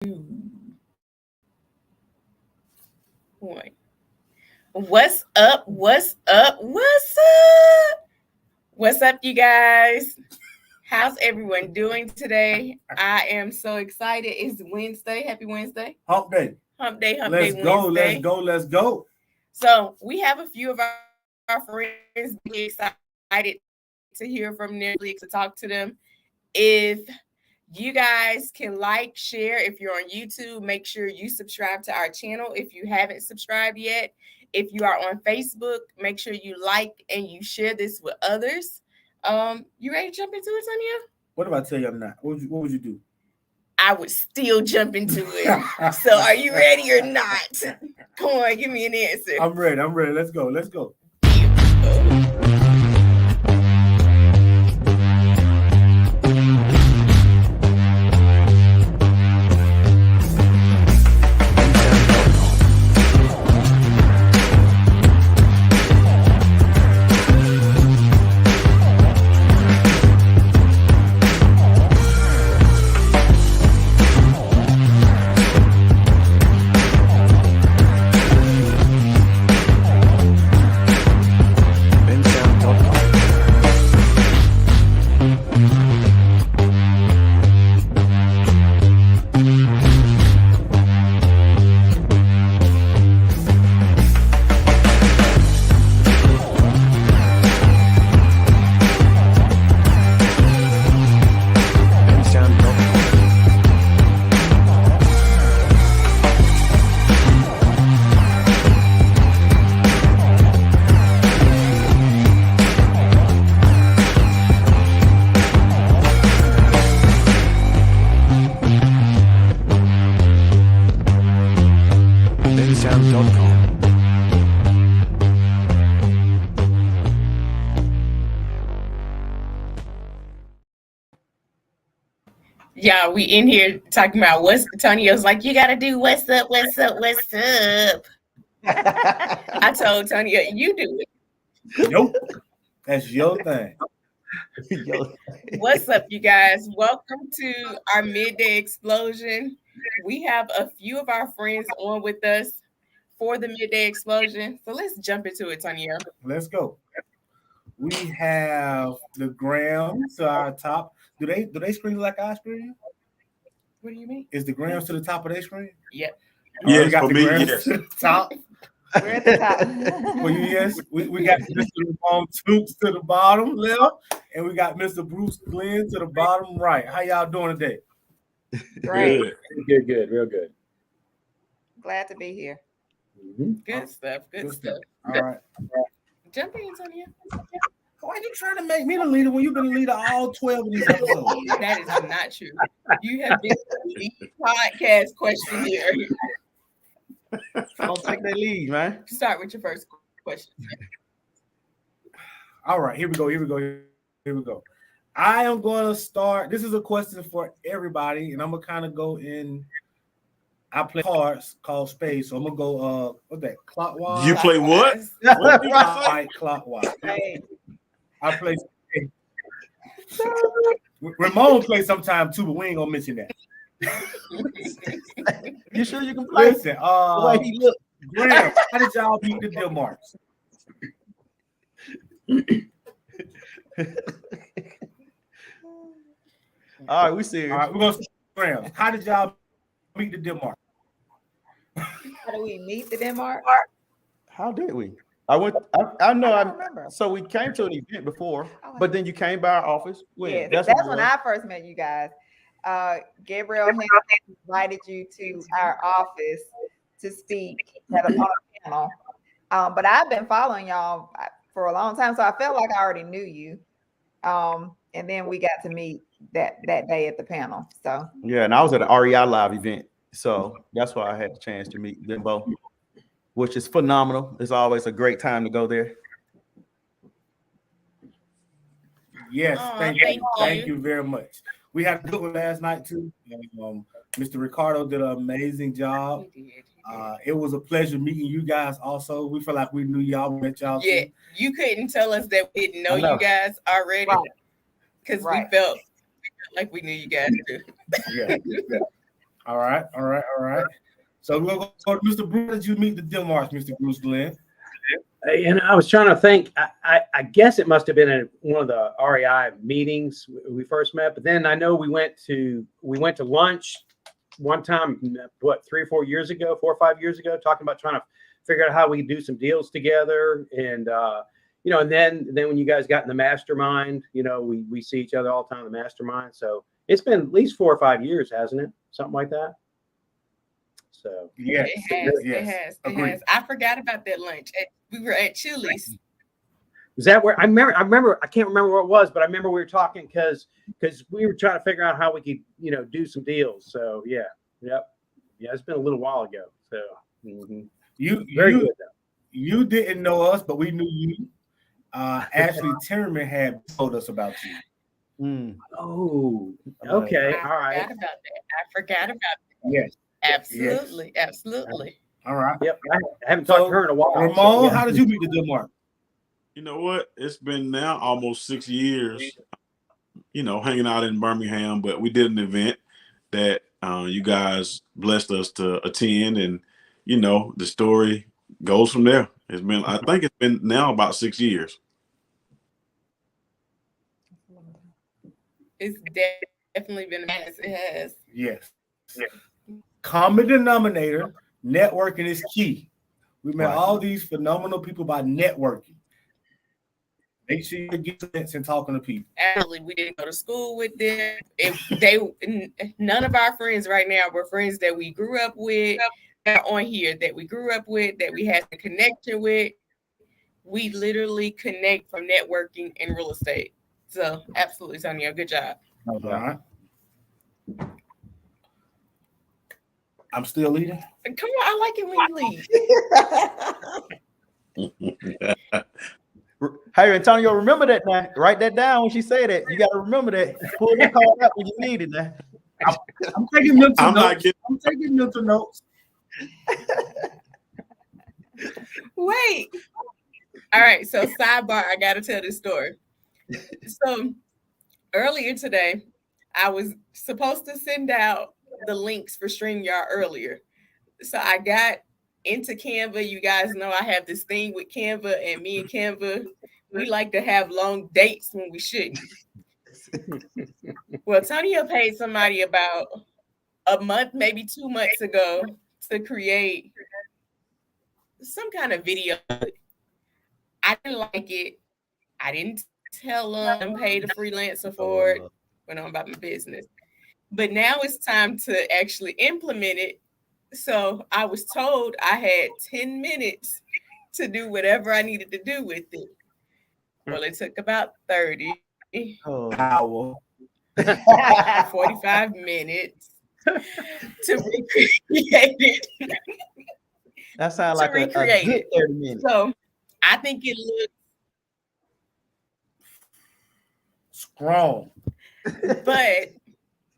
One. What's up? What's up? What's up? What's up, you guys? How's everyone doing today? I am so excited. It's Wednesday. Happy Wednesday. Hump day. Hump day, hump Let's day go, Wednesday. let's go, let's go. So we have a few of our friends be excited to hear from them, to talk to them. If you guys can like, share. If you're on YouTube, make sure you subscribe to our channel if you haven't subscribed yet. If you are on Facebook, make sure you like and you share this with others. You ready to jump into it, Sonia? What if I tell you I'm not? What would you do? I would still jump into it. So are you ready or not? Come on, give me an answer. I'm ready. Let's go. Yeah, we in here talking about what's Tonio's like, you gotta do what's up. I told Tonya, you do it. Nope. That's your thing. What's up, you guys? Welcome to our Midday Explosion. We have a few of our friends on with us for the Midday Explosion. So let's jump into it, Tonya. Let's go. We have the gram to our top. Do they screen like I screen? What do you mean? Is the grams to the top of their screen? Yep. Yes, we got the grams to the top. We're at the top. Well, yes, we got Mr. Ramon Toops to the bottom left, and we got Mr. Bruce Glenn to the bottom right. How y'all doing today? Great. Good, real good. Glad to be here. Mm-hmm. Good stuff. All right. Jump in, Tonya. Why are you trying to make me the leader when you've been the leader all 12 of these episodes? That is not true. You have been the podcast question here. Don't take that lead, man. Start with your first question. All right, here we go. I am going to start. This is a question for everybody, and I'm going to kind of go in. I play cards called spades, so I'm going to go, what's that, clockwise? You play what? Right, clockwise. Hey. I play spades. Ramon plays sometime too, but we ain't going to mention that. You sure you can play? Listen, the way he look. Graham, how did y'all beat the Dilmarks? All right, we serious. All right, we're going to Graham. How did y'all beat the Dilmarks? How do we meet the Denmark? How did we? I know. I don't remember. So we came to an event before, but then you came by our office. When? Yeah, that's when I first met you guys. Gabriel invited you to our office to speak at a panel. But I've been following y'all for a long time, so I felt like I already knew you. And then we got to meet that day at the panel. So yeah, and I was at an REI live event, so that's why I had the chance to meet them both, which is phenomenal. It's always a great time to go there. Yes, thank you very much. We had a good one last night too. Mr. Ricardo did an amazing job. It was a pleasure meeting you guys also. We feel like we knew y'all, met y'all. Yeah, too. you couldn't tell us that we didn't know you guys already because we felt like we knew you guys too. Yeah. All right. So we're going to go to Mr. Bruce. How did you meet the Denmarks, Mr. Bruce Glenn? And I was trying to think. I guess it must have been at one of the REI meetings we first met. But then I know we went to lunch one time. What, 3 or 4 years ago, 4 or 5 years ago, talking about trying to figure out how we could do some deals together. And and then when you guys got in the mastermind, we see each other all the time in the mastermind. So it's been at least 4 or 5 years, hasn't it? Something like that. So yes, it has. I forgot about that lunch. We were at Chili's. Was that where I remember? I can't remember where it was, but I remember we were talking because we were trying to figure out how we could, do some deals. So yeah, it's been a little while ago. So you didn't know us, but we knew you. Ashley Timmerman had told us about you. Oh, okay, all right. I forgot about that. Yes, absolutely. All right. Yep, I haven't talked to her in a while. Ramon, how did you meet the Denmark? You know what? It's been now almost 6 years, hanging out in Birmingham, but we did an event that you guys blessed us to attend, and the story goes from there. I think it's been now about 6 years. It's definitely been a mess. It has. Yes. Common denominator, networking is key. We met all these phenomenal people by networking. Make sure you get sense in talking to people. Actually, we didn't go to school with them. None of our friends right now were friends that we grew up with, that are on here, that we grew up with, that we had a connection with. We literally connect from networking in real estate. So absolutely, Sonia, good job. All right. I'm still leading. Come on, I like it when you lead. Hey, Antonio, remember that now. Write that down when she said that. You got to remember that. Pull the call up when you need it now. I'm taking mental notes. I'm taking mental notes. Wait. All right. So sidebar, I got to tell this story. So earlier today, I was supposed to send out the links for StreamYard earlier. So I got into Canva. You guys know I have this thing with Canva, and me and Canva, we like to have long dates when we shouldn't. Well, Tonio paid somebody about a month, maybe 2 months ago, to create some kind of video. I didn't like it. I didn't tell them, paid a freelancer for it, went on about my business. But now it's time to actually implement it. So I was told I had 10 minutes to do whatever I needed to do with it. Well, it took about 30. Hour. 45 minutes to recreate it. That sounds like a good 30 minutes. So I think it looks strong, but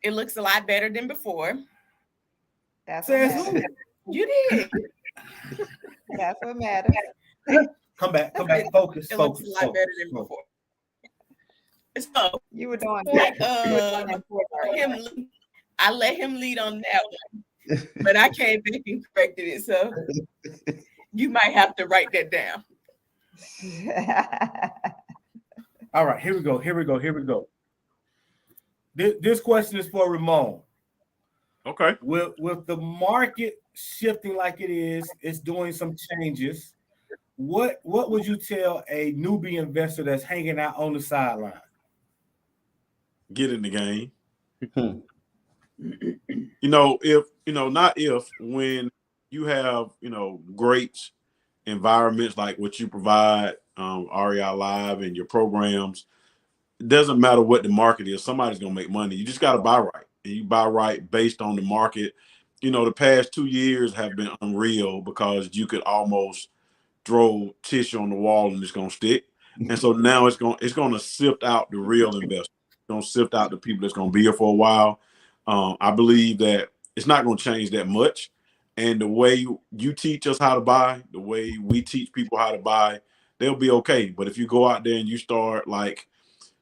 it looks a lot better than before. That's what matters. You did. That's what matters. Come back. Focus. It looks a lot better than before. So you were doing him. I let him lead on that one, but I came back and corrected it. So you might have to write that down. All right, here we go. This question is for Ramon. Okay. With the market shifting like it is, it's doing some changes. What would you tell a newbie investor that's hanging out on the sideline? Get in the game. When you have, great environments like what you provide, REI Live and your programs, it doesn't matter what the market is. Somebody's going to make money. You just got to buy right. And you buy right based on the market. The past 2 years have been unreal because you could almost throw tissue on the wall and it's going to stick. And so now it's going to sift out the real investors. It's going to sift out the people that's going to be here for a while. I believe that it's not going to change that much. And the way you teach us how to buy, the way we teach people how to buy, they'll be okay. But if you go out there and you start like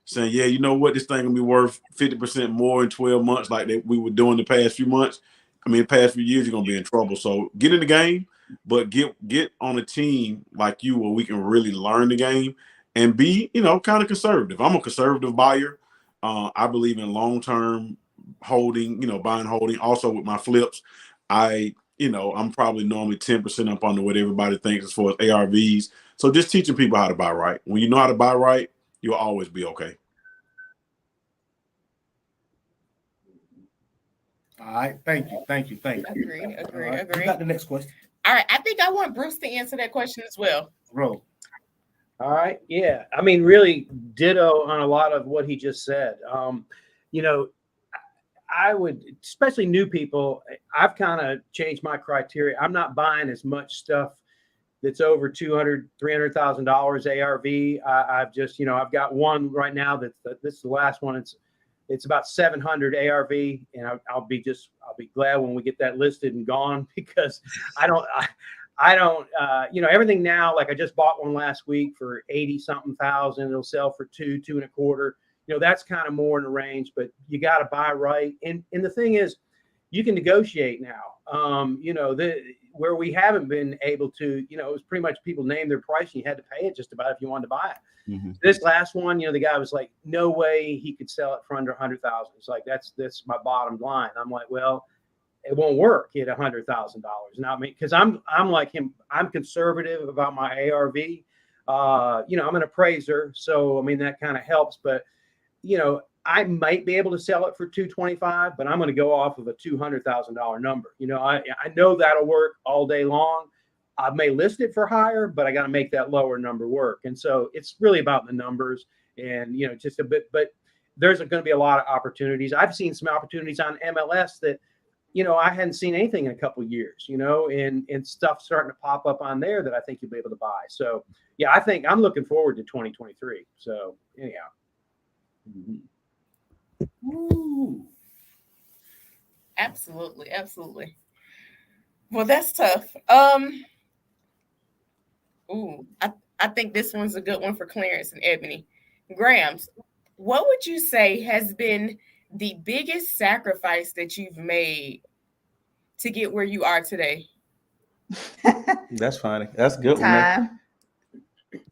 saying, yeah, you know what, this thing will be worth 50% more in 12 months like we were doing the past few months, I mean, the past few years, you're gonna be in trouble. So get in the game, but get on a team like you where we can really learn the game and be, kind of conservative. I'm a conservative buyer. I believe in long-term holding, buying, holding. Also with my flips, I'm probably normally 10% up on what everybody thinks as far as ARVs. So just teaching people how to buy right. When you know how to buy right, you'll always be okay. All right. Thank you. Agree. You got the next question. All right. I think I want Bruce to answer that question as well. Bro. All right. Yeah. I mean, really ditto on a lot of what he just said. I would, especially new people, I've kind of changed my criteria. I'm not buying as much stuff that's over $200,000, $300,000 ARV. I've just, I've got one right now this is the last one. It's about 700 ARV, and I'll be glad when we get that listed and gone, because I don't, everything now, like I just bought one last week for 80-something thousand. It'll sell for $2.25. That's kind of more in the range, but you got to buy right. And the thing is, you can negotiate now. Where we haven't been able to, it was pretty much people name their price and you had to pay it just about if you wanted to buy it. Mm-hmm. This last one, the guy was like, no way he could sell it for under 100,000. It's like, that's my bottom line. I'm like, well, it won't work at $100,000. Now, I mean, because I'm like him, I'm conservative about my ARV. I'm an appraiser, so I mean that kind of helps. But I might be able to sell it for $225,000, but I'm going to go off of a $200,000 number. I know that'll work all day long. I may list it for higher, but I got to make that lower number work. And so it's really about the numbers and, just a bit, but there's going to be a lot of opportunities. I've seen some opportunities on MLS that, I hadn't seen anything in a couple of years, and stuff starting to pop up on there that I think you'll be able to buy. So yeah, I think I'm looking forward to 2023. So anyhow. Mm-hmm. Ooh. Absolutely. Well, that's tough. I think this one's a good one for Clarence and Ebony. Grams, what would you say has been the biggest sacrifice that you've made to get where you are today? That's funny. That's a good Time. one.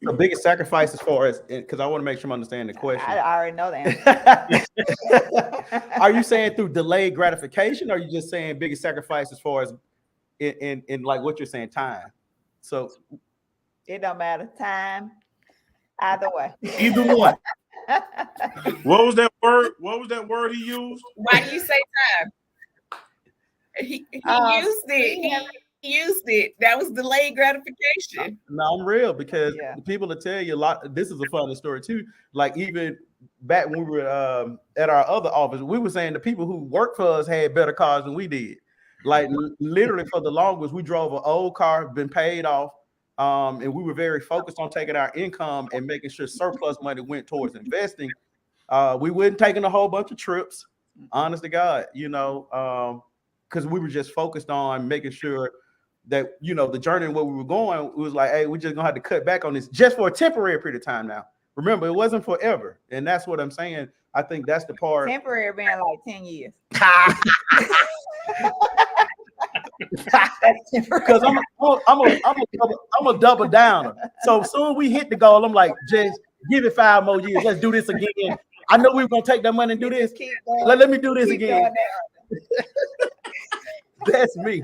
The biggest sacrifice as far as, because I want to make sure I understand the question. I already know the answer. Are you saying through delayed gratification, or are you just saying biggest sacrifice as far as in like what you're saying, time? So it don't matter. Time. Either way. Either one. What was that word? What was that word he used? Why do you say time? He used it. He used it. That was delayed gratification. No, I'm real, because people will tell you a lot. This is a funny story too. Like even back when we were at our other office, we were saying the people who worked for us had better cars than we did. Like literally for the longest, we drove an old car, been paid off. And we were very focused on taking our income and making sure surplus money went towards investing. We weren't taking a whole bunch of trips, honest to God, because we were just focused on making sure that, the journey and where we were going, it was like, hey, we're just gonna have to cut back on this just for a temporary period of time now. Remember, it wasn't forever. And that's what I'm saying. I think that's the part. Temporary being like 10 years. Because I'm a double downer. So soon we hit the goal, I'm like, just give it 5 more years. Let's do this again. I know we were gonna take that money and do this. Let me do this again. That's me.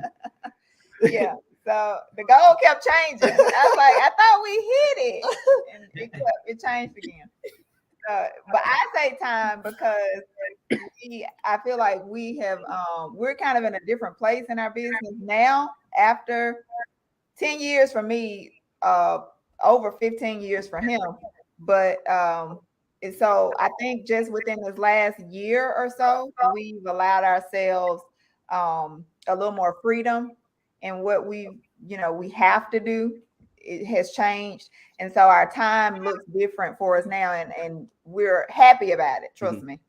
Yeah. So the goal kept changing. I was like, I thought we hit it, and it changed again. But I say time because I feel like we have we're kind of in a different place in our business now. After 10 years for me, over 15 years for him. But and so I think just within this last year or so, we've allowed ourselves a little more freedom in what we have to do. It has changed. And so our time looks different for us now, and we're happy about it. Trust me.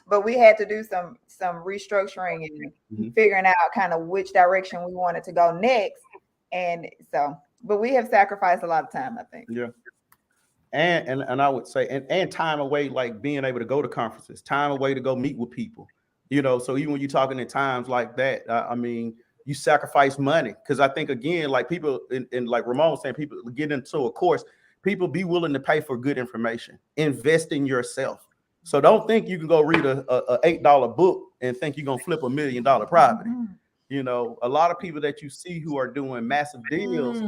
But we had to do some restructuring and figuring out kind of which direction we wanted to go next. And so, but we have sacrificed a lot of time, I think. Yeah. And I would say, and time away, like being able to go to conferences, time away to go meet with people. You know, so even when you're talking in times like that, I mean, you sacrifice money. Because I think, again, like people, and like Ramon was saying, people get into a course, people be willing to pay for good information. Invest in yourself. So don't think you can go read a $8 book and think you're going to flip $1 million property. You know, a lot of people that you see who are doing massive deals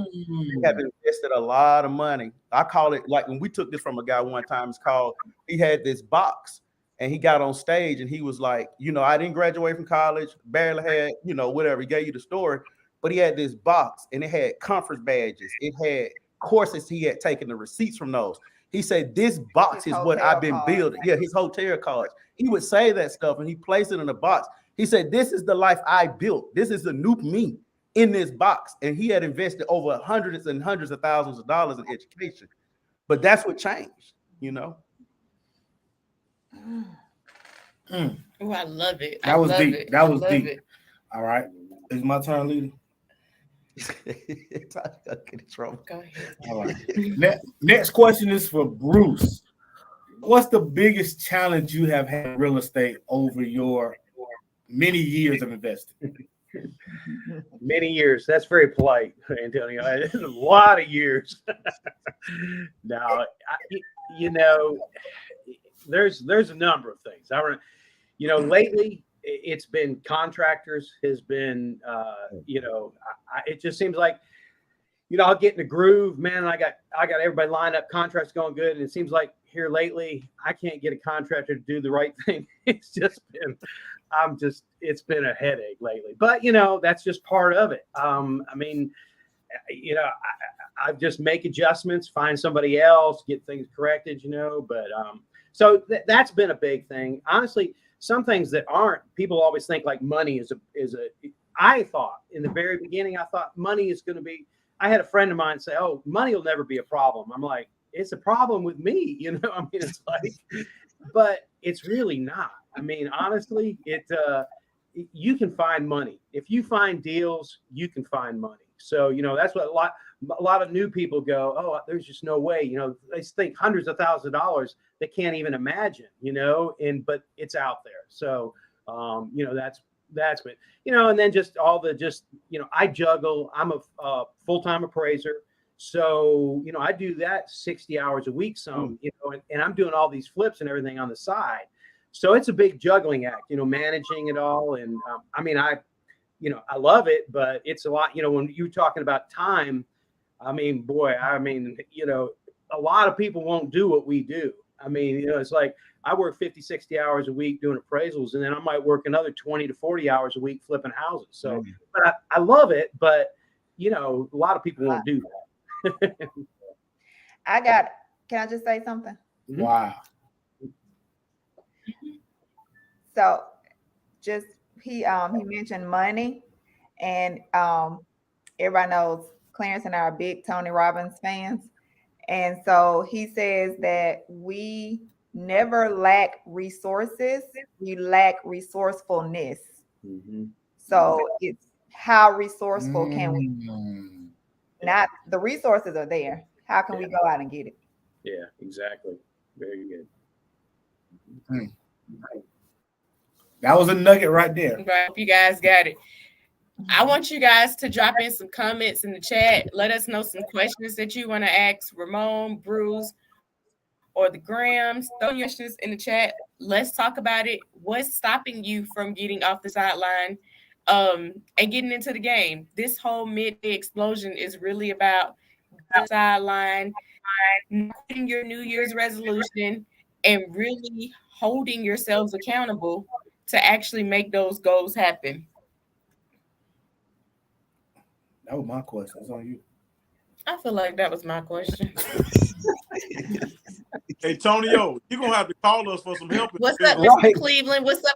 have invested a lot of money. I call it, like when we took this from a guy one time, it's called, he had this box and he got on stage and he was like, you know, I didn't graduate from college, barely had, you know, whatever. He gave you the story, but he had this box and it had conference badges. It had courses he had taken, the receipts from those. He said, this box is what I've been building. Yeah, his hotel cards. He would say that stuff and he placed it in a box. He said, this is the life I built. This is the new me in this box. And he had invested over hundreds and hundreds of thousands of dollars in education. But that's what changed, you know? Oh, I love it. That was deep. That was deep. All right. It's my turn, leader. Go ahead. All right. Next question is for Bruce. What's the biggest challenge you have had in real estate over your many years of investing? Many years. That's very polite, Antonio. It's a lot of years. No, you know, there's a number of things. You know, lately it's been contractors, has been, you know, it just seems like, you know, I'll get in the groove, man. I got everybody lined up, contracts going good. And it seems like here lately, I can't get a contractor to do the right thing. It's just been, it's been a headache lately, but you know, that's just part of it. I mean, you know, I just make adjustments, find somebody else, get things corrected, you know, but, so that's been a big thing. Honestly, some things that aren't, people always think like money is I thought in the very beginning, I thought money is going to be, I had a friend of mine say, oh, money will never be a problem. I'm like, it's a problem with me. You know, I mean, it's like, but it's really not. I mean, honestly, you can find money. If you find deals, you can find money. So, you know, that's what a lot of new people go, oh, there's just no way, you know, they think hundreds of thousands of dollars they can't even imagine, you know, but it's out there. So, you know, that's what, you know, and then just you know, I juggle, I'm a full-time appraiser. So, you know, I do that 60 hours a week, you know, and I'm doing all these flips and everything on the side. So it's a big juggling act, you know, managing it all. And I mean, you know, I love it, but it's a lot, you know, when you're talking about time, I mean, boy, you know, a lot of people won't do what we do. I mean, you know, it's like I work 50, 60 hours a week doing appraisals, and then I might work another 20 to 40 hours a week flipping houses. So, but I love it, but, you know, a lot of people won't do that. Can I just say something? Wow. So just, he mentioned money, and everybody knows Clarence and I are big Tony Robbins fans. And so he says that we never lack resources, we lack resourcefulness. So it's how resourceful can we be? Not the resources are there. How can we go out and get it? Yeah, exactly. Very good. That was a nugget right there. Right, you guys got it. I want you guys to drop in some comments in the chat. Let us know some questions that you want to ask Ramon, Bruce, or the Grahams. Throw your questions in the chat. Let's talk about it. What's stopping you from getting off the sideline and getting into the game? This whole Midday Explosion is really about the sideline, quitting your New Year's resolution, and really holding yourselves accountable to actually make those goals happen. That was my question. It's on you. I feel like that was my question. Hey, Tonyo, you're going to have to call us for some help. What's up, Mr. Cleveland? What's up?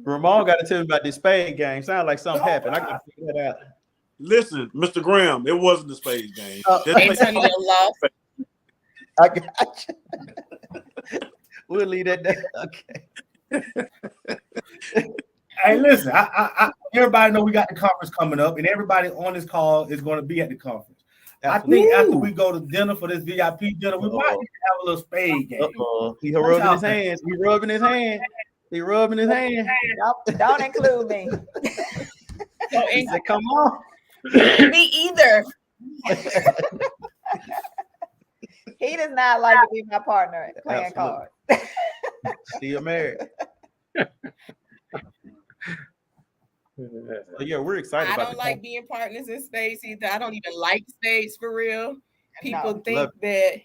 Ramon got to tell me about this spade game. Sounds like something happened. I got to figure that out. Listen, Mr. Graham, it wasn't the spades game. Antonio lost. I got you. We'll leave that there. Okay. Hey, listen, I everybody know we got the conference coming up, and everybody on this call is going to be at the conference. I think after we go to dinner for this VIP dinner, we might need to have a little spade game. He rubbing his hands. He rubbing his hand. He rubbing his hand. Don't include me. He said, come on. Me either. He does not like to be my partner playing cards. Still married. Yeah, we're excited. I don't like being partners in spades either. I don't even like spades for real. People think that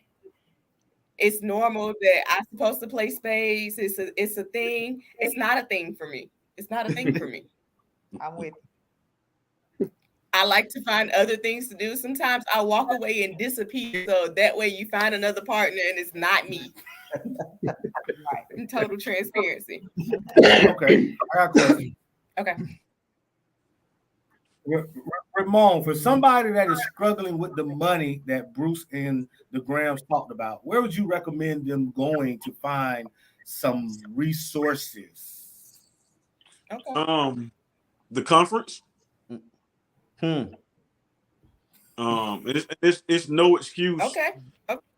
it's normal that I'm supposed to play spades. It's a thing. It's not a thing for me. It's not a thing for me. I'm with you. I like to find other things to do. Sometimes I walk away and disappear. So that way you find another partner and it's not me. In total transparency. Okay. I got a question. Okay. Ramon, for somebody that is struggling with the money that Bruce and the Grahams talked about, where would you recommend them going to find some resources? Okay. The conference. It's no excuse. Okay.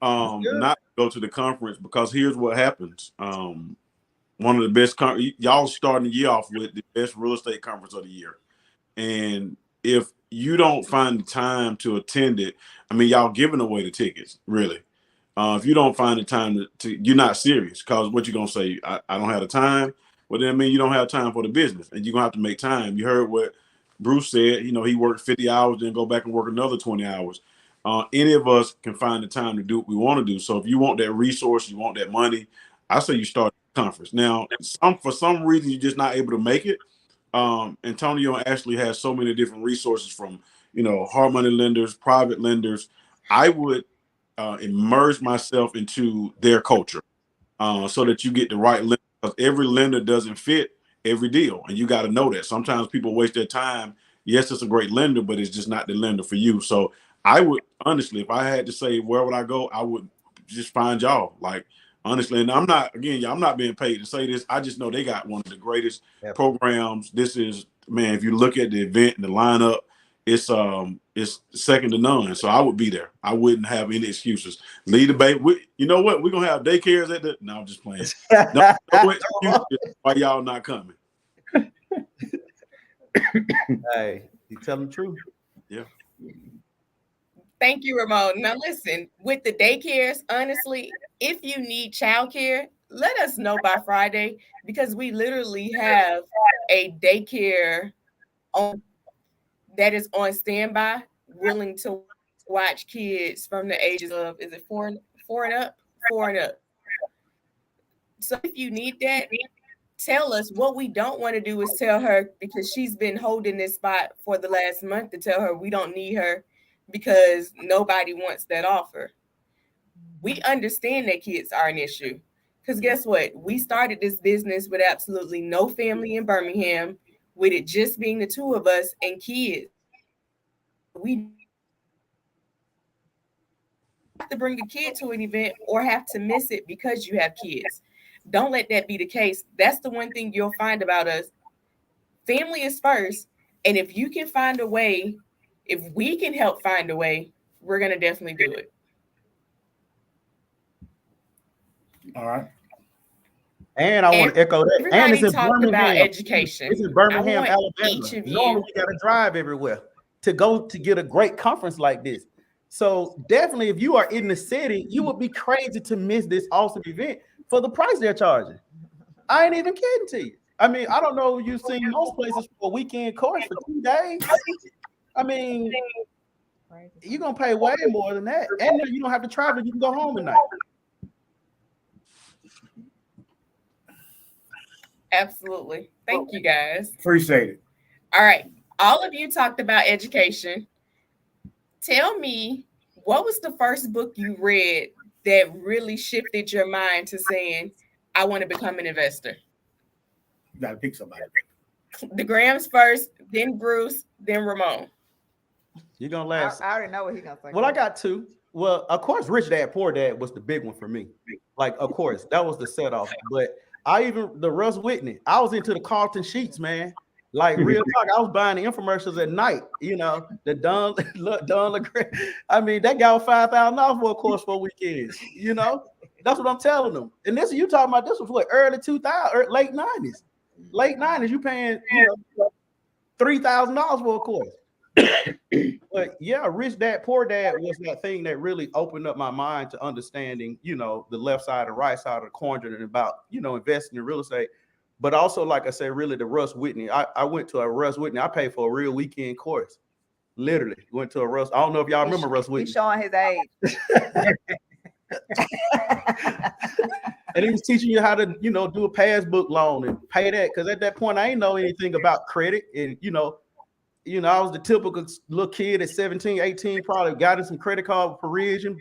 Not to go to the conference, because here's what happens. One of the best y'all starting the year off with the best real estate conference of the year. And if you don't find the time to attend it, I mean, y'all giving away the tickets, really. If you don't find the time to you're not serious, because what you're going to say, I don't have the time. Well, then I mean, you don't have time for the business, and you're going to have to make time. You heard what Bruce said, he worked 50 hours, then go back and work another 20 hours. Any of us can find the time to do what we want to do. So if you want that resource, you want that money, I say you start the conference. Now, for some reason, you're just not able to make it. Antonio actually has so many different resources from, hard money lenders, private lenders. I would immerse myself into their culture so that you get the right lender, because every lender doesn't fit every deal. And you got to know that. Sometimes people waste their time. Yes, it's a great lender, but it's just not the lender for you. So I would, honestly, if I had to say where would I go, I would just find y'all. Like, honestly, and I'm not being paid to say this. I just know they got one of the greatest programs. This is, man, if you look at the event and the lineup, it's second to none. So I would be there. I wouldn't have any excuses. Lead the baby. You know what? We're going to have daycares at the, no, I'm just playing. No excuses why y'all not coming. Hey, you tell them the truth. Yeah. Thank you, Ramon. Now listen, with the daycares, honestly, if you need childcare, let us know by Friday, because we literally have a daycare that is on standby, willing to watch kids from the ages of, is it four and up? 4 and up. So if you need that, tell us. What we don't want to do is tell her, because she's been holding this spot for the last month, to tell her we don't need her because nobody wants that offer. We understand that kids are an issue, because guess what? We started this business with absolutely no family in Birmingham, with it just being the two of us and kids. We have to bring a kid to an event or have to miss it because you have kids. Don't let that be the case. That's the one thing you'll find about us. Family is first. And if you can find a way, if we can help find a way, we're going to definitely do it. All right. And I want to echo that. And it's in Birmingham. About education. It's in Birmingham, Alabama. Normally we got to drive everywhere to go to get a great conference like this. So definitely, if you are in the city, you would be crazy to miss this awesome event for the price they're charging. I ain't even kidding to you. I mean, I don't know if you've seen most places for a weekend course for 2 days. I mean, you're going to pay way more than that. And then you don't have to travel. You can go home at night. Absolutely. Thank you, guys. Appreciate it. All right. All of you talked about education. Tell me, what was the first book you read that really shifted your mind to saying, I want to become an investor? You got to pick somebody. The Grahams first, then Bruce, then Ramon. You're going to laugh. I already know what he's going to say. Well, I got two. Well, of course, Rich Dad, Poor Dad was the big one for me. Like, of course, that was the set off. But the Russ Whitney, I was into the Carlton Sheets, man. Like real talk, I was buying the infomercials at night. You know, the Don LeGrand. I mean, that guy was $5,000 for a course for weekends. You know, that's what I'm telling them. And this you talking about? This was what, early 2000, or late 90s. Late 90s, you paying $3,000 for a course. But yeah, Rich Dad Poor Dad was that thing that really opened up my mind to understanding, you know, the left side and right side of the coin and about, you know, investing in real estate. But also, like I said, really the Russ Whitney. I went to a Russ Whitney. I paid for a real weekend course. Literally went to a Russ. I don't know if y'all remember Russ Whitney. He's showing his age. And he was teaching you how to, you know, do a passbook loan and pay that. Because at that point, I didn't know anything about credit. And, you know, I was the typical little kid at 17, 18, probably got in some credit card provision,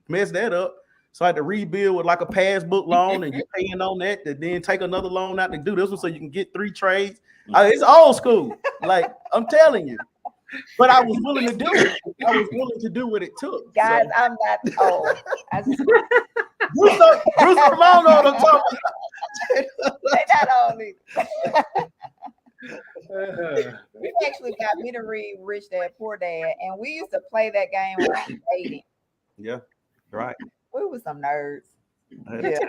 messed that up. So I had to rebuild with like a passbook loan, and you're paying on that to then take another loan out to do this one so you can get 3 trades. It's old school. Like, I'm telling you. But I was willing to do it. I was willing to do what it took. Guys, so. I'm not old. Bruce Ramon know what I'm talking about. They're not old either. He actually got me to read Rich Dad Poor Dad, and we used to play that game when we were dating. Yeah, right. We were some nerds. Yeah.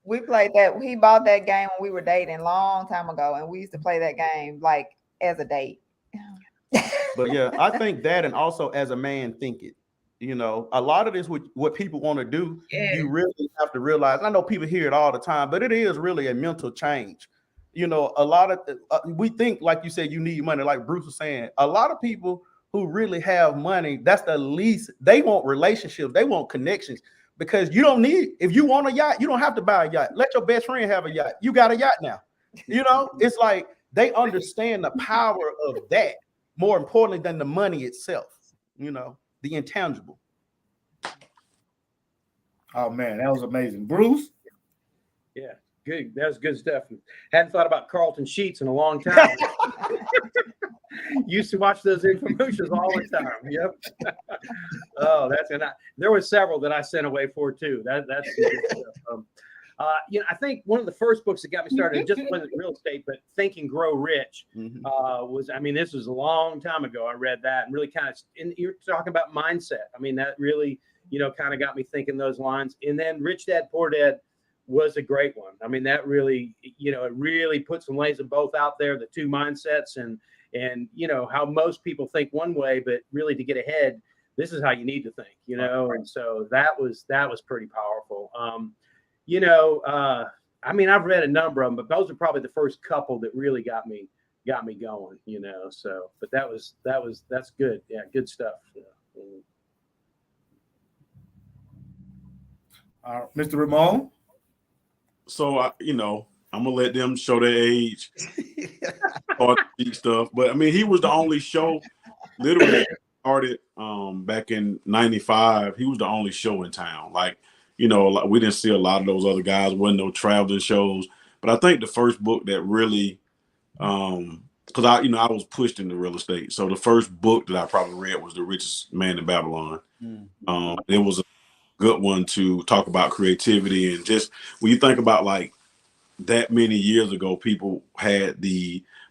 We played that. He bought that game when we were dating a long time ago, and we used to play that game like as a date. But yeah, I think that, and also as a man, think it. You know, a lot of this, what people want to do, you really have to realize. I know people hear it all the time, but it is really a mental change. You know, a lot of we think, like you said, you need money. Like Bruce was saying, a lot of people who really have money, that's the least. They want relationships. They want connections, because you don't need. If you want a yacht, you don't have to buy a yacht. Let your best friend have a yacht. You got a yacht now. You know, it's like they understand the power of that more importantly than the money itself. You know, the intangible. Oh man, that was amazing, Bruce. Yeah, good. That was good stuff. Hadn't thought about Carlton Sheets in a long time. Used to watch those infomercials all the time. Yep. Oh, that's and there were several that I sent away for too. That's good stuff. You know, I think one of the first books that got me started, it just wasn't real estate, but Think and Grow Rich was, I mean, this was a long time ago. I read that and really kind of, and you're talking about mindset. I mean, that really, you know, kind of got me thinking those lines. And then Rich Dad Poor Dad was a great one. I mean, that really, you know, it really put some ways of both out there, the two mindsets and, you know, how most people think one way, but really to get ahead, this is how you need to think, you know? And so that was pretty powerful. You know, I mean, I've read a number of them, but those are probably the first couple that really got me going, you know? So, but that's good. Yeah. Good stuff. Mr. Ramon. So, you know, I'm gonna let them show their age, or stuff. But I mean, he was the only show. Literally started back in '95. He was the only show in town. Like, you know, we didn't see a lot of those other guys. Wasn't no traveling shows. But I think the first book that really, because I was pushed into real estate. So the first book that I probably read was The Richest Man in Babylon. It was a good one to talk about creativity, and just when you think about like that many years ago, people had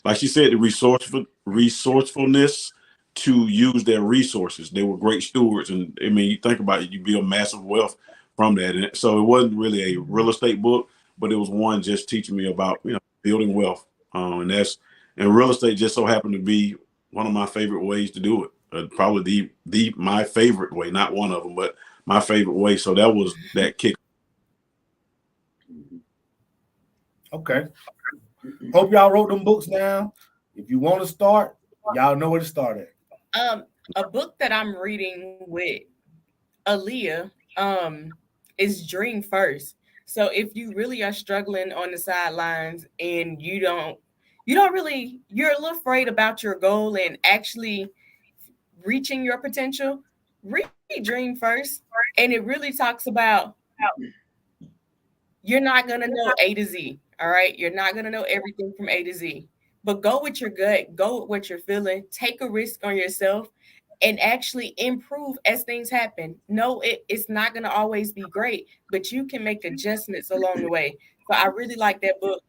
like she said, the resourcefulness to use their resources. They were great stewards, and I mean, you think about it, you build massive wealth from that. And so it wasn't really a real estate book, but it was one just teaching me about, you know, building wealth. And real estate just so happened to be one of my favorite ways to do it. Probably my favorite way, not one of them, but my favorite way. So that was that kick. Okay. Hope y'all wrote them books down. If you want to start, y'all know where to start at. A book that I'm reading with Aaliyah is Dream First. So if you really are struggling on the sidelines and you're a little afraid about your goal and actually reaching your potential, read Dream First. And it really talks about you're not going to know A to Z. All right. You're not going to know everything from A to Z, but go with your gut, go with what you're feeling, take a risk on yourself and actually improve as things happen. No, it's not going to always be great, but you can make adjustments along the way. So I really like that book.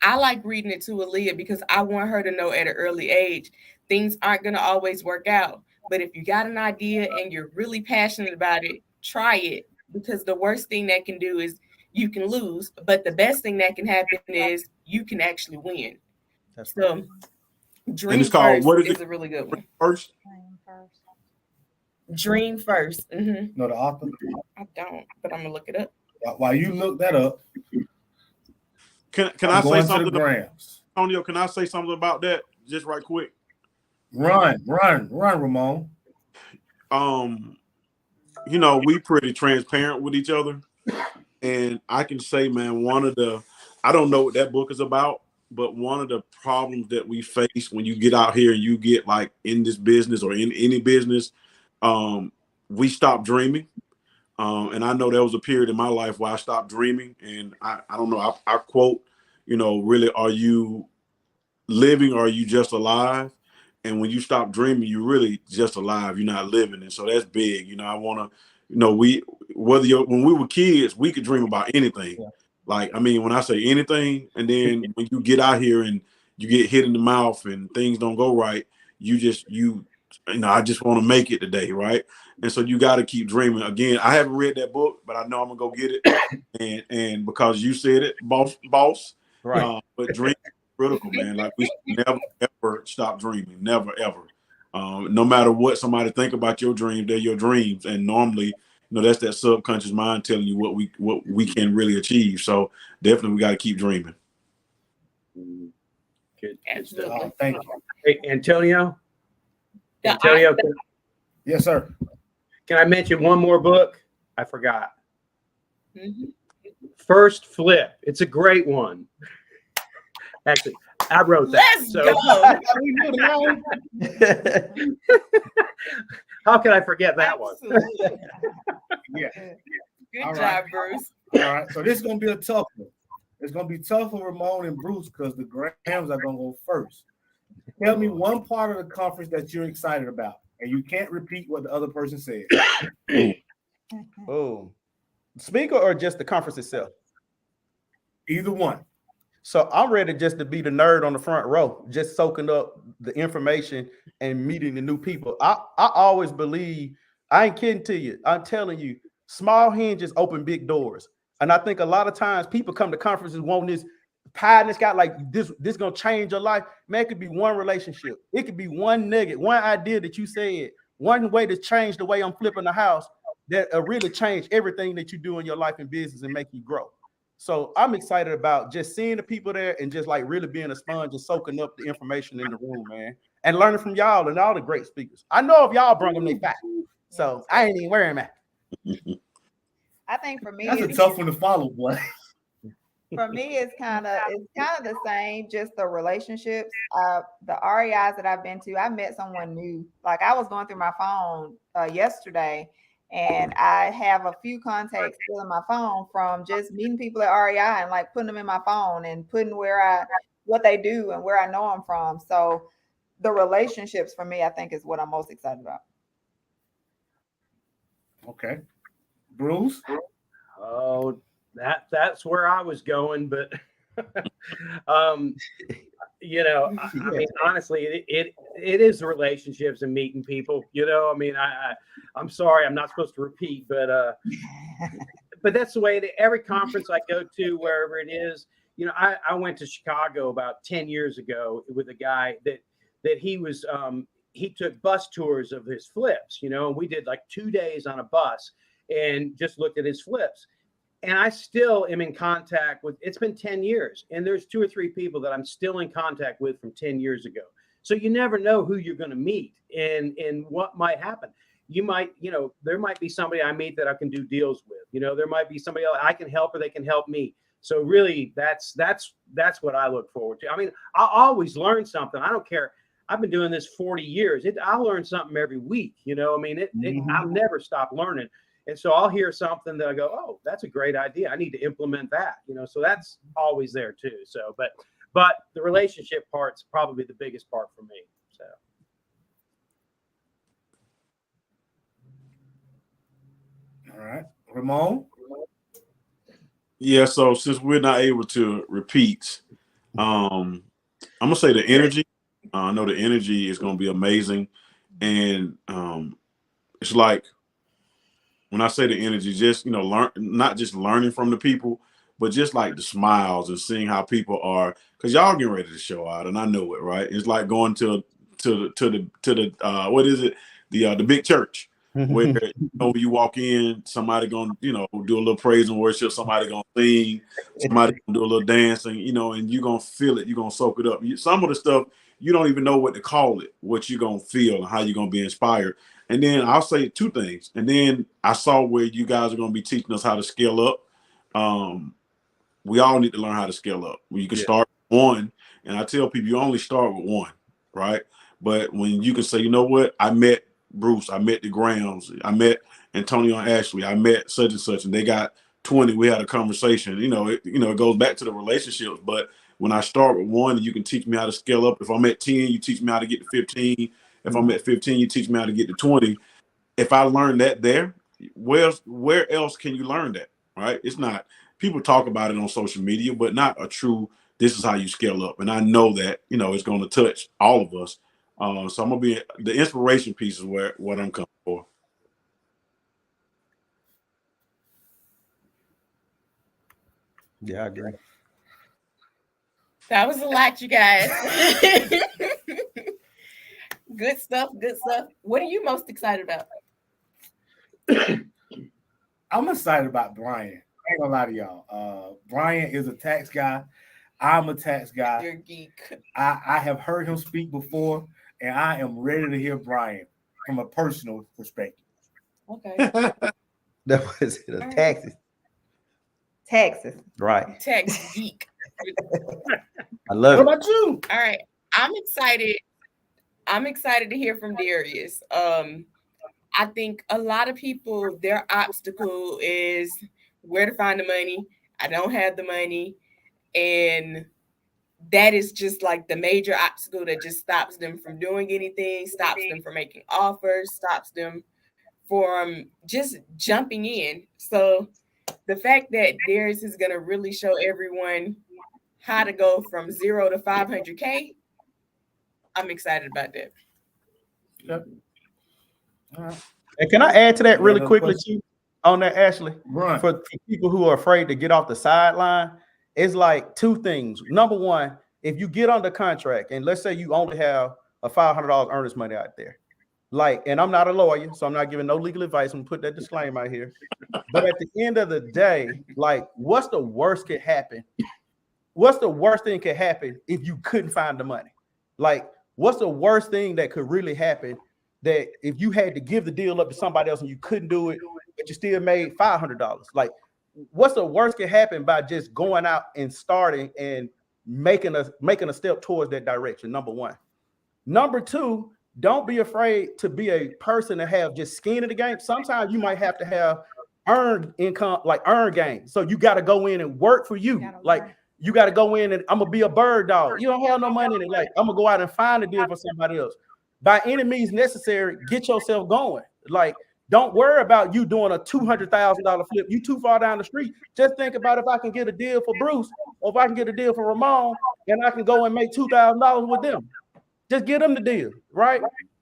I like reading it to Aaliyah because I want her to know at an early age things aren't going to always work out. But if you got an idea and you're really passionate about it, try it, because the worst thing that can do is you can lose, but the best thing that can happen is you can actually win. That's so right. Dream it's called, First what is is it? a really good one. First? Dream First. Mm-hmm. No, the author. I don't, but I'm gonna look it up. While you look that up, Can I say something? Grams. Antonio, can I say something about that just right quick? Run, Ramon. You know, we pretty transparent with each other. And I can say, man, I don't know what that book is about, but one of the problems that we face when you get out here and you get like in this business or in any business, we stop dreaming. And I know there was a period in my life where I stopped dreaming. And I don't know, I quote, you know, really, are you living or are you just alive? And when you stop dreaming, you're really just alive. You're not living. And so that's big. You know, I want to, you know, when we were kids, we could dream about anything. Yeah. Like, I mean, when I say anything, and then when you get out here and you get hit in the mouth and things don't go right, you know, I just want to make it today, right? And so you got to keep dreaming. Again, I haven't read that book, but I know I'm gonna go get it. And because you said it, boss, right? But dream is critical, man. Like, we never ever stop dreaming, never ever. No matter what somebody think about your dreams, they're your dreams, and normally, you know, that's that subconscious mind telling you what we can really achieve. So definitely, we got to keep dreaming. Good. Absolutely. Thank you. Hey, Antonio. Antonio, yes, sir. Can I mention one more book? I forgot. Mm-hmm. First Flip. It's a great one. Actually, I wrote that. Let's go. How can I forget that Absolutely. one? Yeah. Good All job, right. Bruce. All right. So this is gonna be a tough one. It's gonna be tough for Ramon and Bruce because the Grams are gonna go first. Tell me one part of the conference that you're excited about, and you can't repeat what the other person said. Oh, speaker or just the conference itself? Either one. So I'm ready just to be the nerd on the front row, just soaking up the information and meeting the new people. I always believe, I ain't kidding to you, I'm telling you, small hinges open big doors. And I think a lot of times people come to conferences wanting this pie and it's got like this gonna change your life. Man, it could be one relationship. It could be one nugget, one idea that you said, one way to change the way I'm flipping the house that really change everything that you do in your life and business and make you grow. So I'm excited about just seeing the people there and just like really being a sponge and soaking up the information in the room, man, and learning from y'all and all the great speakers. I know if y'all bring them, they fat. So I ain't even worrying, man. I think for me, that's a tough one to follow, boy. For me, it's kind of the same, just the relationships. The REIs that I've been to, I met someone new. Like, I was going through my phone yesterday, and I have a few contacts still in my phone from just meeting people at REI and like putting them in my phone and putting what they do and where I know them from. So the relationships for me, I think, is what I'm most excited about. Okay. Bruce? Oh, that's where I was going, but you know, I mean, honestly, it is the relationships and meeting people. You know, I mean, I'm sorry, I'm not supposed to repeat, but that's the way that every conference I go to, wherever it is. You know, I went to Chicago about 10 years ago with a guy that he was he took bus tours of his flips. You know, and we did like 2 days on a bus and just looked at his flips. And I still am in contact with, it's been 10 years, and there's 2 or 3 people that I'm still in contact with from 10 years ago. So you never know who you're going to meet and what might happen. You might, you know, there might be somebody I meet that I can do deals with. You know, there might be somebody else I can help or they can help me. So really, that's what I look forward to. I mean, I'll always learn something. I don't care. I've been doing this 40 years. I'll learn something every week. You know, I mean, I'll never stop learning. And so I'll hear something that I go, oh, that's a great idea. I need to implement that, you know, so that's always there too. So, but the relationship part's probably the biggest part for me. So. All right. Ramon? Yeah. So since we're not able to repeat, I'm gonna say the energy. I know the energy is gonna be amazing, and it's like when I say the energy, just learn, not just learning from the people, but just like the smiles and seeing how people are, because y'all getting ready to show out, and I know it, right? It's like going to the what is it, the big church where you walk in, somebody gonna do a little praise and worship, somebody gonna sing, somebody gonna do a little dancing, and you gonna feel it, you gonna soak it up. Some of the stuff you don't even know what to call it, what you gonna feel and how you gonna be inspired. And then I'll say two things. And then I saw where you guys are going to be teaching us how to scale up. We all need to learn how to scale up. You can start with one, and I tell people you only start with one, right? But when you can say, you know what, I met Bruce, I met the Grahams, I met Antonio and Ashley, I met such and such, and they got 20. We had a conversation. It goes back to the relationships. But when I start with one, you can teach me how to scale up. If I'm at 10, you teach me how to get to 15. If I'm at 15, you teach me how to get to 20. If I learn that there, where else can you learn that, right? It's not, people talk about it on social media, but not a true, this is how you scale up. And I know that, it's going to touch all of us. So I'm going to be, the inspiration piece is what I'm coming for. Yeah, I agree. That was a lot, you guys. Good stuff. Good stuff. What are you most excited about? I'm excited about Brian. I ain't gonna lie to y'all. Brian is a tax guy. I'm a tax guy. You're a geek. I have heard him speak before, and I am ready to hear Brian from a personal perspective. Okay. That was it. Taxes. Texas. Right. Tax geek. I love it. What about you? All right. I'm excited to hear from Darius. I think a lot of people, their obstacle is where to find the money. I don't have the money. And that is just like the major obstacle that just stops them from doing anything, stops them from making offers, stops them from just jumping in. So the fact that Darius is going to really show everyone how to go from 0 to 500K, I'm excited about that. Yep. And can I add to that really quickly too, on that, Ashley? Right. For people who are afraid to get off the sideline, it's like two things. Number one, if you get under contract, and let's say you only have a $500 earnest money out there, and I'm not a lawyer, so I'm not giving no legal advice. I'm gonna put that disclaimer out here. But at the end of the day, what's the worst could happen? What's the worst thing could happen if you couldn't find the money? What's the worst thing that could really happen that if you had to give the deal up to somebody else and you couldn't do it, but you still made $500? What's the worst could happen by just going out and starting and making a step towards that direction? Number one. Number two, don't be afraid to be a person that have just skin in the game. Sometimes you might have to have earned income, earned gain. So you got to go in and work for you. You got to go in and I'm gonna be a bird dog. You don't have no money in it. I'm gonna go out and find a deal for somebody else. By any means necessary, get yourself going. Don't worry about you doing a $200,000 flip. You too far down the street. Just think about if I can get a deal for Bruce, or if I can get a deal for Ramon, and I can go and make $2,000 with them. Just get them the deal, right?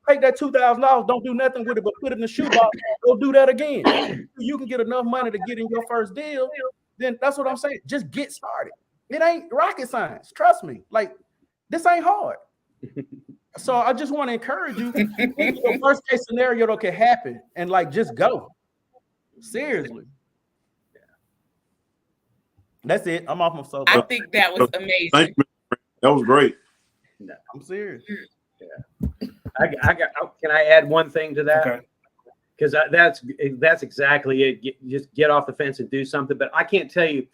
Take that $2,000, don't do nothing with it, but put it in the shoebox. Go do that again. You can get enough money to get in your first deal. Then that's what I'm saying. Just get started. It ain't rocket science. Trust me. This ain't hard. So I just want to encourage you. The worst case scenario that can happen, and just go. Seriously. Yeah. That's it. I'm off my soapbox. I think that was amazing. Thank you. That was great. No, I'm serious. Yeah. Can I add one thing to that? Okay. Because that's exactly it. Just get off the fence and do something. But I can't tell you.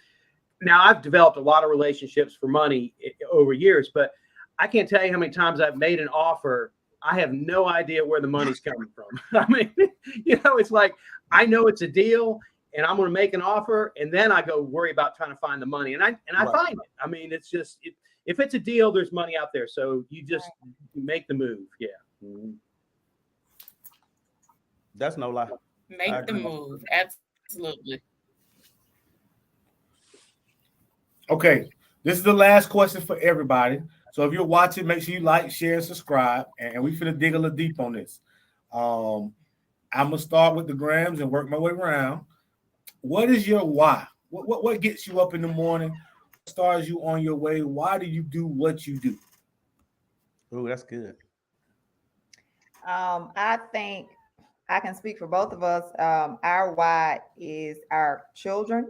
Now, I've developed a lot of relationships for money over years, but I can't tell you how many times I've made an offer. I have no idea where the money's coming from. I mean, it's like, I know it's a deal and I'm going to make an offer, and then I go worry about trying to find the money. And I find it. I mean, it's just, if it's a deal, there's money out there. So you just make the move. Yeah. Mm-hmm. That's no lie. Make the move. Absolutely. Okay. This is the last question for everybody. So if you're watching, make sure you like, share, and subscribe. And we finna dig a little deep on this. I'm gonna start with the grams and work my way around. What is your why? What gets you up in the morning? What starts you on your way? Why do you do what you do? Oh, that's good. I think I can speak for both of us. Our why is our children.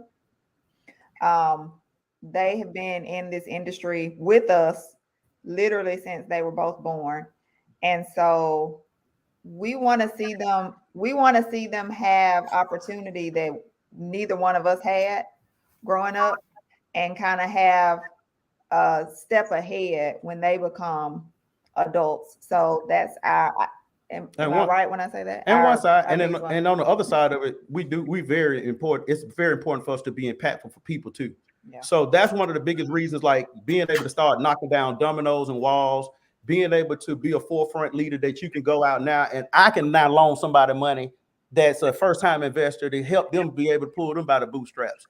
They have been in this industry with us literally since they were both born. And so we want to see them have opportunity that neither one of us had growing up, and kind of have a step ahead when they become adults. So that's am I right when I say that? And one side, and on the other side of it, we very important. It's very important for us to be impactful for people too. Yeah. So that's one of the biggest reasons, like being able to start knocking down dominoes and walls, being able to be a forefront leader that you can go out now, and I can now loan somebody money that's a first-time investor to help them be able to pull them by the bootstraps.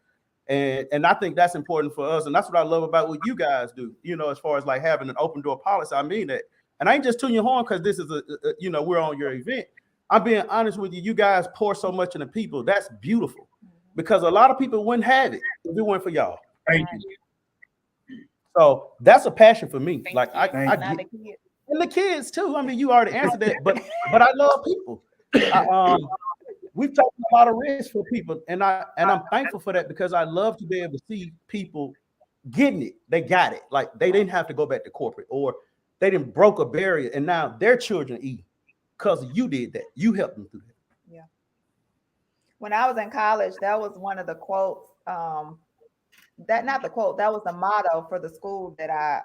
And I think that's important for us. And that's what I love about what you guys do, as far as like having an open door policy. I mean that. And I ain't just tooting your horn because this is we're on your event. I'm being honest with you. You guys pour so much into people. That's beautiful, because a lot of people wouldn't have it if it weren't for y'all. Thank you. So that's a passion for me. Like I get, and the kids too. I mean, you already answered that, but I love people. We've taken a lot of risks for people, and I'm thankful for that, because I love to be able to see people getting it. They got it. Like they didn't have to go back to corporate, or they didn't broke a barrier, and now their children eat because you did that. You helped them through that. Yeah. When I was in college, that was one of the quotes. That was the motto for the school that I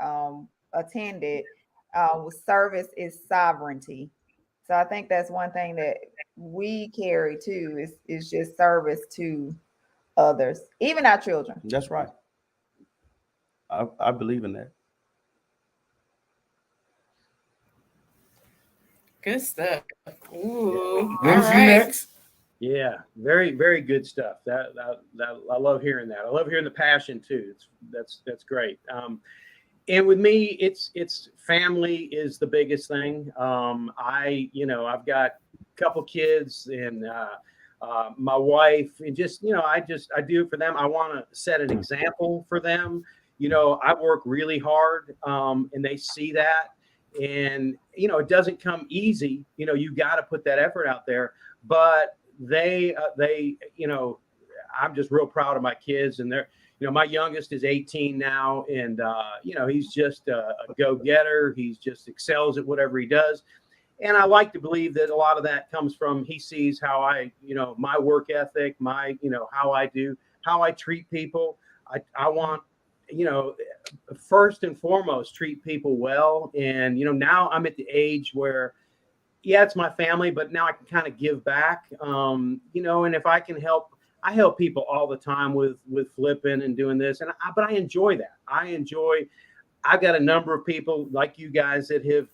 attended. Was service is sovereignty. So I think that's one thing that we carry too, is just service to others, even our children. That's right. I believe in that. Good stuff. Ooh. Where's next? Yeah, very, very good stuff. That I love hearing that. I love hearing the passion too. That's great. And with me, it's family is the biggest thing. I've got a couple kids and my wife, and I do it for them. I want to set an example for them. I work really hard, and they see that. And it doesn't come easy. You got to put that effort out there. But they I'm just real proud of my kids, and they're. My youngest is 18 now, and he's just a go-getter. He's just excels at whatever he does. And I like to believe that a lot of that comes from, he sees how I, my work ethic, my, how I treat people. I want, first and foremost, treat people well. And, now I'm at the age where, yeah, it's my family, but now I can kind of give back, and if I can help, I help people all the time with flipping and doing this. But I enjoy that. I've got a number of people like you guys that have,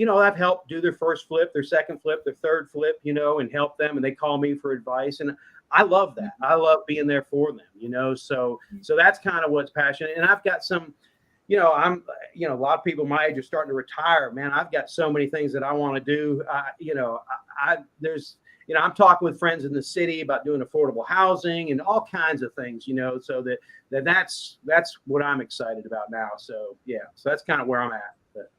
I've helped do their first flip, their second flip, their third flip, and help them, and they call me for advice. And I love that. I love being there for them, so that's kind of what's passionate. And I've got some, a lot of people my age are starting to retire, man. I've got so many things that I want to do. I'm talking with friends in the city about doing affordable housing and all kinds of things, so that's what I'm excited about now. So, yeah, so that's kind of where I'm at. But,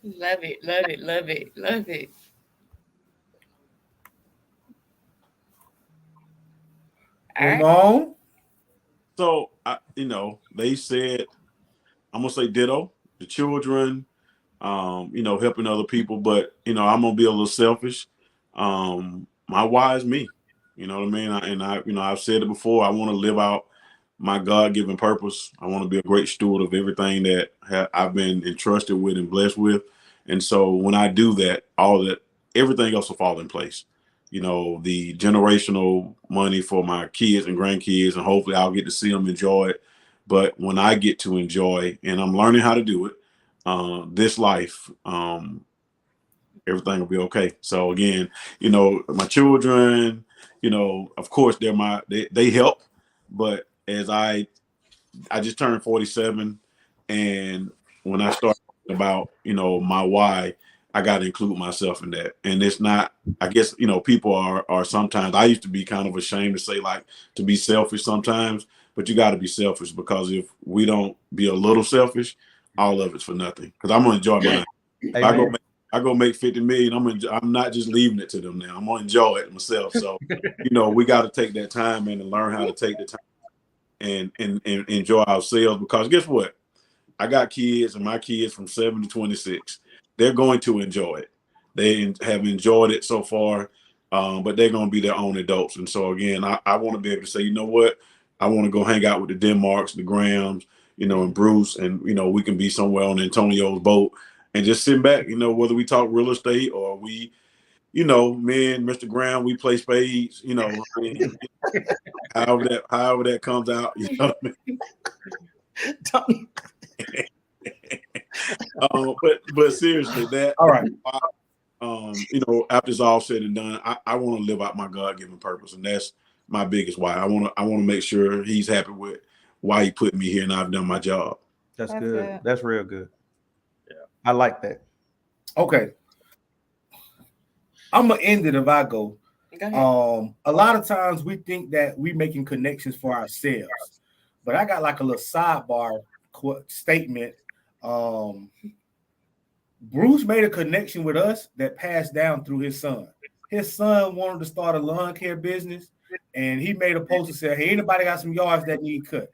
Love it, love it, love it, love it. Ramon? So, they said, I'm going to say ditto, the children, helping other people, but, I'm going to be a little selfish. My why is me, you know what I mean? I've said it before. I want to live out my God-given purpose. I want to be a great steward of everything that I've been entrusted with and blessed with. And so when I do that, everything else will fall in place. The generational money for my kids and grandkids, and hopefully I'll get to see them enjoy it. But when I get to enjoy, and I'm learning how to do it, this life, everything will be okay. So again, my children, of course they help, but as I just turned 47, and when I started about, my why, I got to include myself in that. And it's not, I guess, people are sometimes, I used to be kind of ashamed to say, like, to be selfish sometimes, but you got to be selfish, because if we don't be a little selfish, all of it's for nothing. Because I'm going to enjoy my life. If I go make 50 million, I'm not just leaving it to them now. I'm going to enjoy it myself. So, we got to take that time and learn how to take the time and enjoy ourselves, because guess what? I got kids, and my kids from 7 to 26. They're going to enjoy it. They have enjoyed it so far, but they're going to be their own adults. And so, again, I want to be able to say, you know what? I want to go hang out with the Denmarks, the Grahams, and Bruce, and, we can be somewhere on Antonio's boat and just sit back, whether we talk real estate or we, me and Mr. Graham, we play spades, however that comes out, you know what I mean? But seriously, that all right. After it's all said and done, I want to live out my God-given purpose, and that's my biggest why. I want to make sure he's happy with why he put me here, and I've done my job. That's good. That's real good. Yeah, I like that. Okay, I'm gonna end it if I go. Go ahead. A lot of times we think that we making connections for ourselves, but I got like a little sidebar statement. Bruce made a connection with us that passed down through his son. His son wanted to start a lawn care business, and he made a post and said, hey, anybody got some yards that need cut?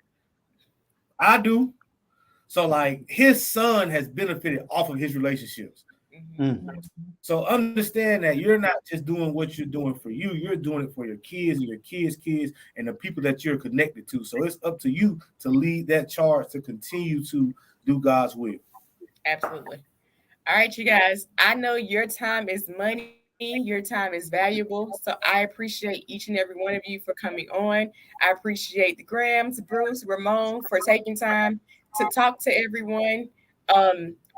I do. So, like, his son has benefited off of his relationships. Mm-hmm. So understand that you're not just doing what you're doing for you, you're doing it for your kids and your kids' kids and the people that you're connected to. So it's up to you to lead that charge to continue to do God's will. Absolutely. All right, you guys, I know your time is money. Your time is valuable. So I appreciate each and every one of you for coming on. I appreciate the Grahams, Bruce, Ramon for taking time to talk to everyone.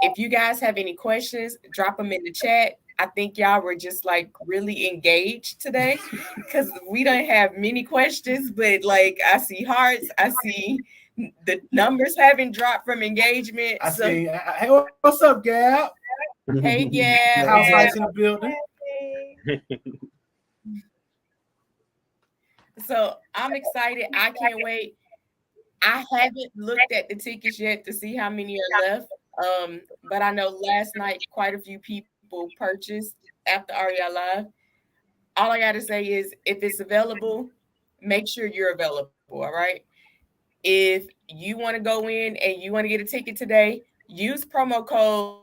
If you guys have any questions, drop them in the chat. I think y'all were just like really engaged today because we don't have many questions, but like I see hearts, I see the numbers haven't dropped from engagement. I see. Hey, what's up, Gab? Hey, Gab. House lights in the building. So I'm excited. I can't wait. I haven't looked at the tickets yet to see how many are left. But I know last night quite a few people purchased after REI Live. All I got to say is if it's available, make sure you're available, all right? If you want to go in and you want to get a ticket today, use promo code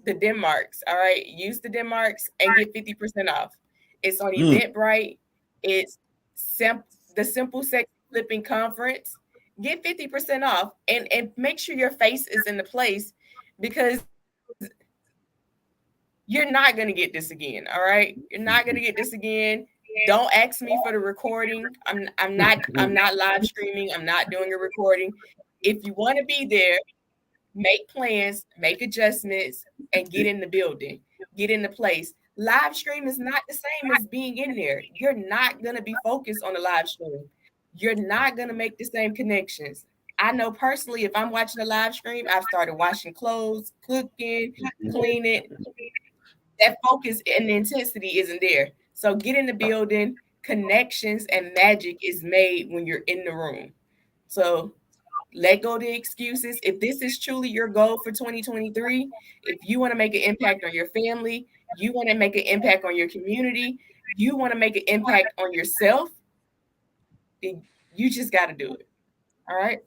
the Denmarks, all right? Use the Denmarks and get 50% off. It's on Eventbrite. It's the Simple Sex Flipping Conference. Get 50% off and make sure your face is in the place because you're not going to get this again, all right? You're not going to get this again. Don't ask me for the recording. I'm not live streaming. I'm not doing a recording. If you want to be there, make plans, make adjustments, and get in the building. Get in the place. Live stream is not the same as being in there. You're not going to be focused on the live stream. You're not going to make the same connections. I know personally, if I'm watching a live stream, I've started washing clothes, cooking, cleaning. That focus and the intensity isn't there. So get in the building. Connections and magic is made when you're in the room. So let go of the excuses. If this is truly your goal for 2023, if you want to make an impact on your family, you want to make an impact on your community, you want to make an impact on yourself, you just got to do it. All right.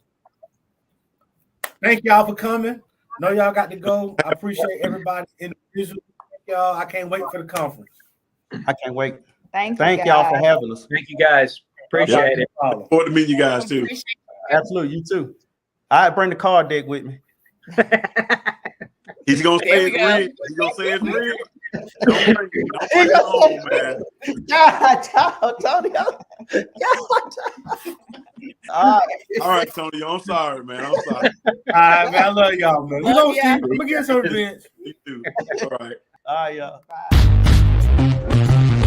Thank y'all for coming. Know y'all got to go. I appreciate everybody individually. Y'all, I can't wait for the conference. I can't wait. Thank y'all for having us. Thank you guys. Appreciate it. Look forward to meeting you guys too. Absolutely, you too. I bring the card deck with me. He's gonna say it's real. He's gonna say it's real. Don't bring it home, man. Tony. All right, Tony. I'm sorry, man. I'm sorry. All right, man. I love y'all, man. We're gonna see. I'm gonna get some revenge. You too. All right. All right, y'all. Bye.